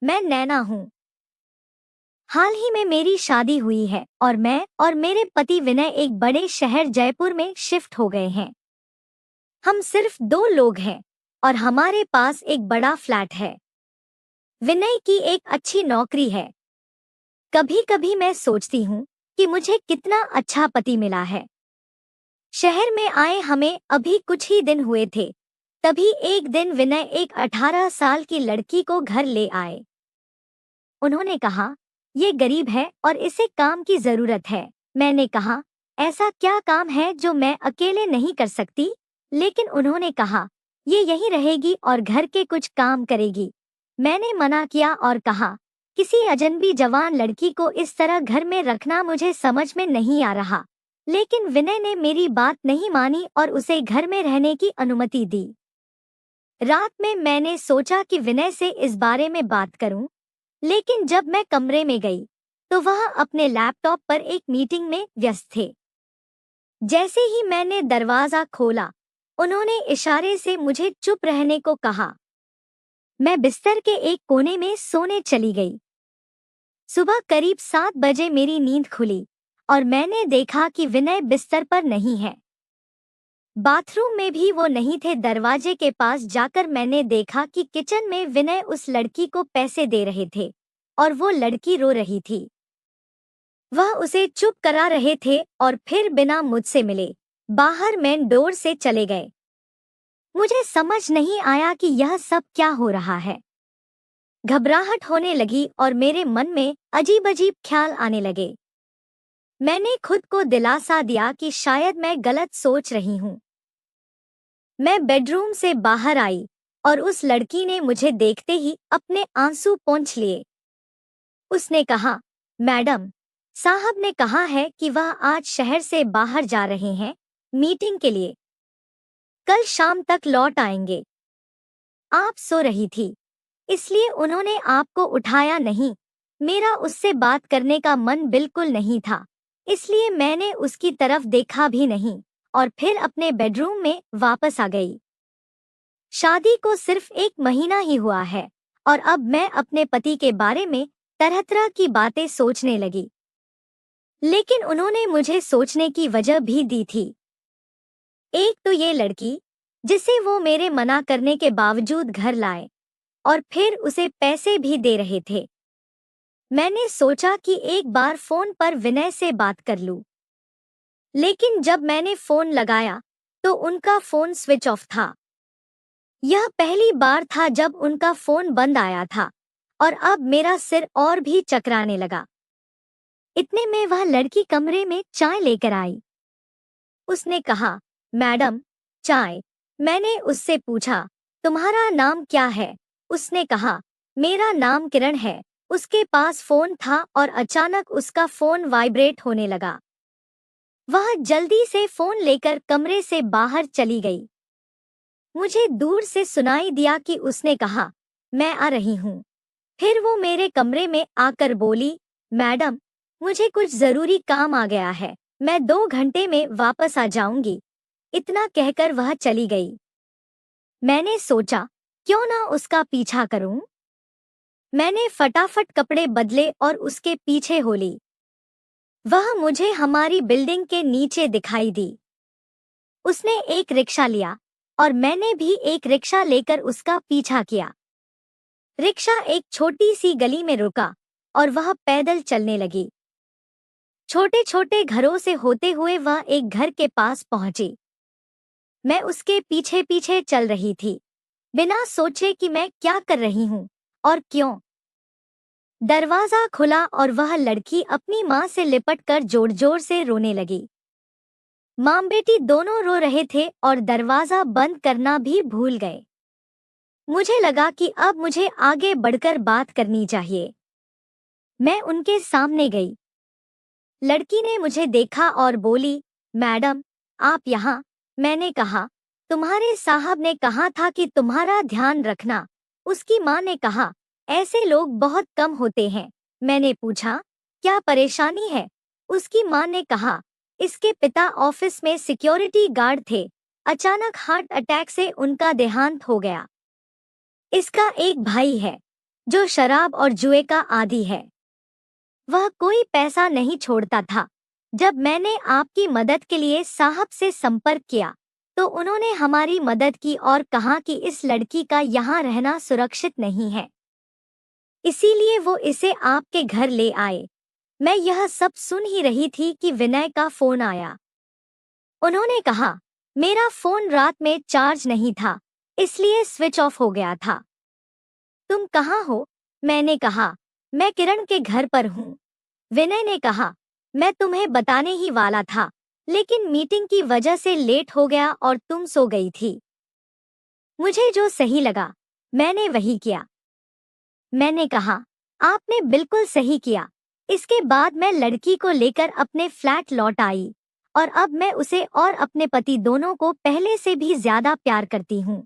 मैं नैना हूँ। हाल ही में मेरी शादी हुई है और मैं और मेरे पति विनय एक बड़े शहर जयपुर में शिफ्ट हो गए हैं। हम सिर्फ 2 लोग हैं और हमारे पास एक बड़ा फ्लैट है। विनय की एक अच्छी नौकरी है। कभी कभी मैं सोचती हूँ कि मुझे कितना अच्छा पति मिला है। शहर में आए हमें अभी कुछ ही दिन हुए थे, तभी एक दिन विनय एक 18 साल की लड़की को घर ले आए। उन्होंने कहा, ये गरीब है और इसे काम की जरूरत है। मैंने कहा, ऐसा क्या काम है जो मैं अकेले नहीं कर सकती? लेकिन उन्होंने कहा, ये यहीं रहेगी और घर के कुछ काम करेगी। मैंने मना किया और कहा, किसी अजनबी जवान लड़की को इस तरह घर में रखना मुझे समझ में नहीं आ रहा। लेकिन विनय ने मेरी बात नहीं मानी और उसे घर में रहने की अनुमति दी। रात में मैंने सोचा कि विनय से इस बारे में बात करूं, लेकिन जब मैं कमरे में गई तो वह अपने लैपटॉप पर एक मीटिंग में व्यस्त थे। जैसे ही मैंने दरवाजा खोला, उन्होंने इशारे से मुझे चुप रहने को कहा। मैं बिस्तर के एक कोने में सोने चली गई। सुबह करीब 7 बजे मेरी नींद खुली और मैंने देखा कि विनय बिस्तर पर नहीं है। बाथरूम में भी वो नहीं थे। दरवाजे के पास जाकर मैंने देखा कि किचन में विनय उस लड़की को पैसे दे रहे थे और वो लड़की रो रही थी। वह उसे चुप करा रहे थे और फिर बिना मुझसे मिले बाहर मेन डोर से चले गए। मुझे समझ नहीं आया कि यह सब क्या हो रहा है। घबराहट होने लगी और मेरे मन में अजीब अजीब ख्याल आने लगे। मैंने खुद को दिलासा दिया कि शायद मैं गलत सोच रही हूँ। मैं बेडरूम से बाहर आई और उस लड़की ने मुझे देखते ही अपने आंसू पोंछ लिए। उसने कहा, मैडम, साहब ने कहा है कि वह आज शहर से बाहर जा रहे हैं मीटिंग के लिए। कल शाम तक लौट आएंगे। आप सो रही थी, इसलिए उन्होंने आपको उठाया नहीं। मेरा उससे बात करने का मन बिल्कुल नहीं था, इसलिए मैंने उसकी तरफ देखा भी नहीं और फिर अपने बेडरूम में वापस आ गई। शादी को सिर्फ 1 महीना ही हुआ है और अब मैं अपने पति के बारे में तरह तरह की बातें सोचने लगी। लेकिन उन्होंने मुझे सोचने की वजह भी दी थी। एक तो ये लड़की जिसे वो मेरे मना करने के बावजूद घर लाए और फिर उसे पैसे भी दे रहे थे। मैंने सोचा कि एक बार फोन पर विनय से बात कर लूं, लेकिन जब मैंने फोन लगाया तो उनका फोन स्विच ऑफ था। यह पहली बार था जब उनका फोन बंद आया था और अब मेरा सिर और भी चकराने लगा। इतने में वह लड़की कमरे में चाय लेकर आई। उसने कहा, मैडम, चाय। मैंने उससे पूछा, तुम्हारा नाम क्या है? उसने कहा, मेरा नाम किरण है। उसके पास फोन था और अचानक उसका फोन वाइब्रेट होने लगा। वह जल्दी से फोन लेकर कमरे से बाहर चली गई। मुझे दूर से सुनाई दिया कि उसने कहा, मैं आ रही हूँ। फिर वो मेरे कमरे में आकर बोली, मैडम, मुझे कुछ जरूरी काम आ गया है, मैं 2 घंटे में वापस आ जाऊंगी। इतना कहकर वह चली गई। मैंने सोचा, क्यों ना उसका पीछा करूं। मैंने फटाफट कपड़े बदले और उसके पीछे हो ली। वह मुझे हमारी बिल्डिंग के नीचे दिखाई दी। उसने एक रिक्शा लिया और मैंने भी एक रिक्शा लेकर उसका पीछा किया। रिक्शा एक छोटी सी गली में रुका और वह पैदल चलने लगी। छोटे छोटे घरों से होते हुए वह एक घर के पास पहुंची। मैं उसके पीछे पीछे चल रही थी, बिना सोचे कि मैं क्या कर रही हूँ और क्यों। दरवाजा खुला और वह लड़की अपनी माँ से लिपटकर जोर जोर से रोने लगी। माँ बेटी दोनों रो रहे थे और दरवाजा बंद करना भी भूल गए। मुझे लगा कि अब मुझे आगे बढ़कर बात करनी चाहिए। मैं उनके सामने गई। लड़की ने मुझे देखा और बोली, मैडम, आप यहाँ? मैंने कहा, तुम्हारे साहब ने कहा था कि तुम्हारा ध्यान रखना। उसकी माँ ने कहा, ऐसे लोग बहुत कम होते हैं। मैंने पूछा, क्या परेशानी है? उसकी माँ ने कहा, इसके पिता ऑफिस में सिक्योरिटी गार्ड थे, अचानक हार्ट अटैक से उनका देहांत हो गया। इसका एक भाई है जो शराब और जुए का आदी है। वह कोई पैसा नहीं छोड़ता था। जब मैंने आपकी मदद के लिए साहब से संपर्क किया तो उन्होंने हमारी मदद की और कहा कि इस लड़की का यहाँ रहना सुरक्षित नहीं है, इसीलिए वो इसे आपके घर ले आए। मैं यह सब सुन ही रही थी कि विनय का फोन आया। उन्होंने कहा, मेरा फोन रात में चार्ज नहीं था, इसलिए स्विच ऑफ हो गया था। तुम कहाँ हो? मैंने कहा, मैं किरण के घर पर हूँ। विनय ने कहा, मैं तुम्हें बताने ही वाला था, लेकिन मीटिंग की वजह से लेट हो गया और तुम सो गई थी। मुझे जो सही लगा मैंने वही किया। मैंने कहा, आपने बिल्कुल सही किया। इसके बाद मैं लड़की को लेकर अपने फ्लैट लौट आई और अब मैं उसे और अपने पति दोनों को पहले से भी ज्यादा प्यार करती हूँ।